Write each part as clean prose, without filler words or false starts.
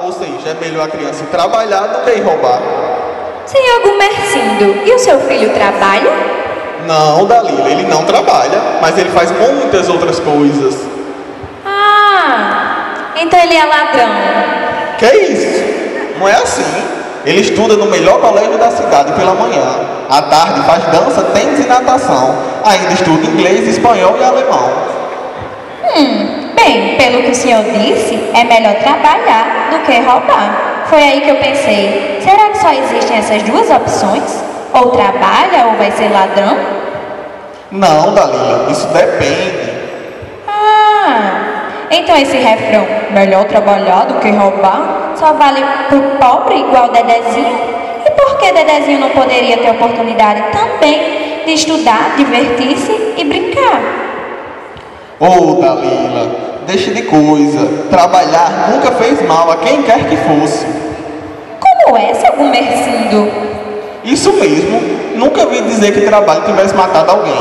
Ou seja, é melhor a criança ir trabalhar do que ir roubar. Senhor Gumercindo, e o seu filho trabalha? Não, Dalila, ele não trabalha, mas ele faz muitas outras coisas. Ah, então ele é ladrão. Que isso? Não é assim. Ele estuda no melhor colégio da cidade pela manhã. À tarde faz dança, tênis e natação. Ainda estuda inglês, espanhol e alemão. Bem, pelo que o senhor disse, é melhor trabalhar do que roubar. Foi aí que eu pensei, será que só existem essas duas opções? Ou trabalha ou vai ser ladrão? Não, Dalila, isso depende. Então esse refrão, melhor trabalhar do que roubar, só vale pro pobre igual Dedezinho? E por que Dedezinho não poderia ter oportunidade também de estudar, divertir-se e brincar? Dalila, deixa de coisa. Trabalhar nunca fez mal a quem quer que fosse. Como é, seu Gumercindo? Isso mesmo, nunca vi dizer que trabalho tivesse matado alguém.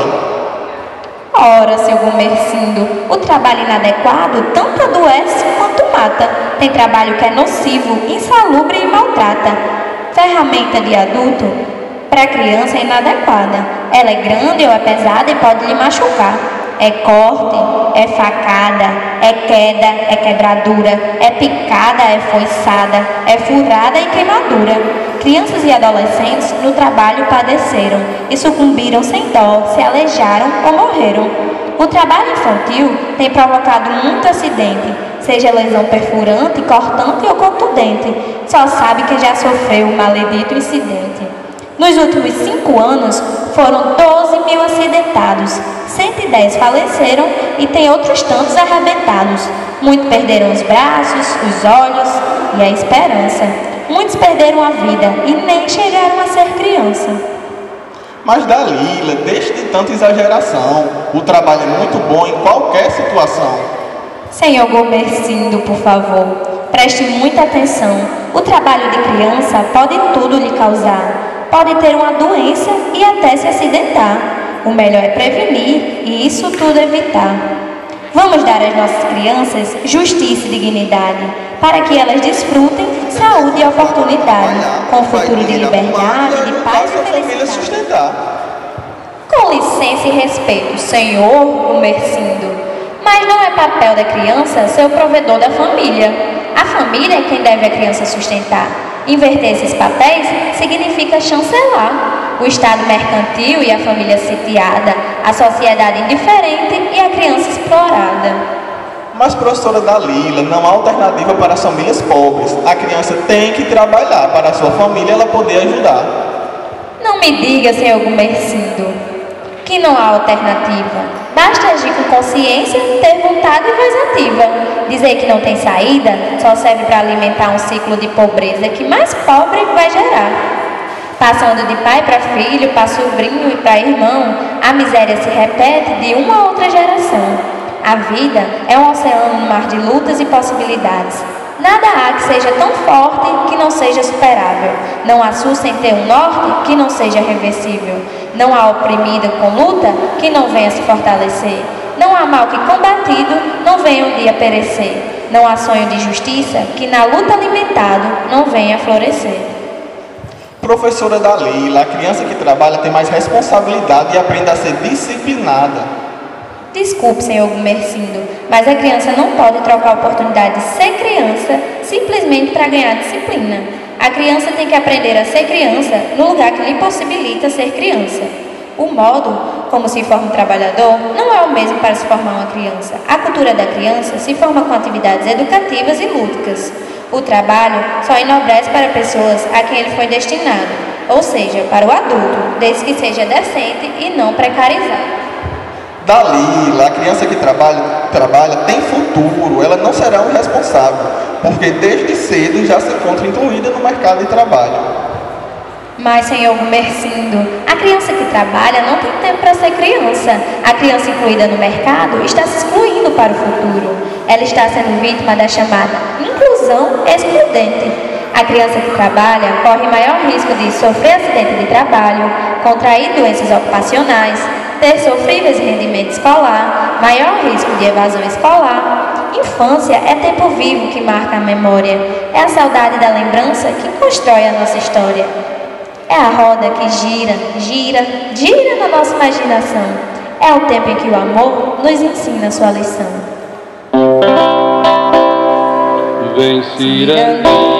Ora, seu Gumercindo, o trabalho inadequado tanto adoece quanto mata. Tem trabalho que é nocivo, insalubre e maltrata. Ferramenta de adulto para criança é inadequada. Ela é grande ou é pesada e pode lhe machucar. É corte, é facada, é queda, é quebradura, é picada, é foiçada, é furada e queimadura. Crianças e adolescentes no trabalho padeceram e sucumbiram sem dó, se aleijaram ou morreram. O trabalho infantil tem provocado muito acidente, seja lesão perfurante, cortante ou contundente. Só sabe quem já sofreu o maledito incidente. Nos últimos 5 anos, foram 12.000 acidentados, 110 faleceram e tem outros tantos arrebentados. Muitos perderam os braços, os olhos e a esperança. Muitos perderam a vida e nem chegaram a ser criança. Mas Dalila, deixe de tanta exageração. O trabalho é muito bom em qualquer situação. Senhor Gumercindo, por favor, preste muita atenção. O trabalho de criança pode tudo lhe causar. Pode ter uma doença e até se acidentar. O melhor é prevenir e isso tudo evitar. Vamos dar às nossas crianças justiça e dignidade, para que elas desfrutem saúde e oportunidade, com futuro de liberdade, de paz e felicidade. Com licença e respeito, senhor Gumercindo, mas não é papel da criança ser o provedor da família. A família é quem deve a criança sustentar. Inverter esses papéis significa chancelar o Estado mercantil e a família sitiada, a sociedade indiferente e a criança explorada. Mas, professora Dalila, não há alternativa para as famílias pobres. A criança tem que trabalhar para a sua família ela poder ajudar. Não me diga, senhor Gumercindo, que não há alternativa. Basta agir com consciência, ter vontade e voz ativa. Dizer que não tem saída só serve para alimentar um ciclo de pobreza que mais pobre vai gerar. Passando de pai para filho, para sobrinho e para irmão, a miséria se repete de uma a outra geração. A vida é um oceano no mar de lutas e possibilidades. Nada há que seja tão forte que não seja superável. Não há sul sem ter um norte que não seja reversível. Não há oprimido com luta que não venha se fortalecer. Não há mal que combatido não venha um dia perecer. Não há sonho de justiça que na luta alimentado não venha florescer. Professora Dalila, a criança que trabalha tem mais responsabilidade e aprende a ser disciplinada. Desculpe, senhor Gumercindo, mas a criança não pode trocar a oportunidade de ser criança simplesmente para ganhar disciplina. A criança tem que aprender a ser criança no lugar que lhe possibilita ser criança. O modo como se forma um trabalhador não é o mesmo para se formar uma criança. A cultura da criança se forma com atividades educativas e lúdicas. O trabalho só enobrece para pessoas a quem ele foi destinado, ou seja, para o adulto, desde que seja decente e não precarizado. Dalila, a criança que trabalha tem futuro, ela não será um responsável, porque desde cedo já se encontra incluída no mercado de trabalho. Mas, senhor Gumercindo, a criança que trabalha não tem tempo para ser criança. A criança incluída no mercado está se excluindo para o futuro. Ela está sendo vítima da chamada inclusão excludente. A criança que trabalha corre maior risco de sofrer acidente de trabalho, contrair doenças ocupacionais, ter sofríveis rendimento escolar, maior risco de evasão escolar, infância é tempo vivo que marca a memória. É a saudade da lembrança que constrói a nossa história. É a roda que gira, gira, gira na nossa imaginação. É o tempo em que o amor nos ensina sua lição. Vem, Cirandinha.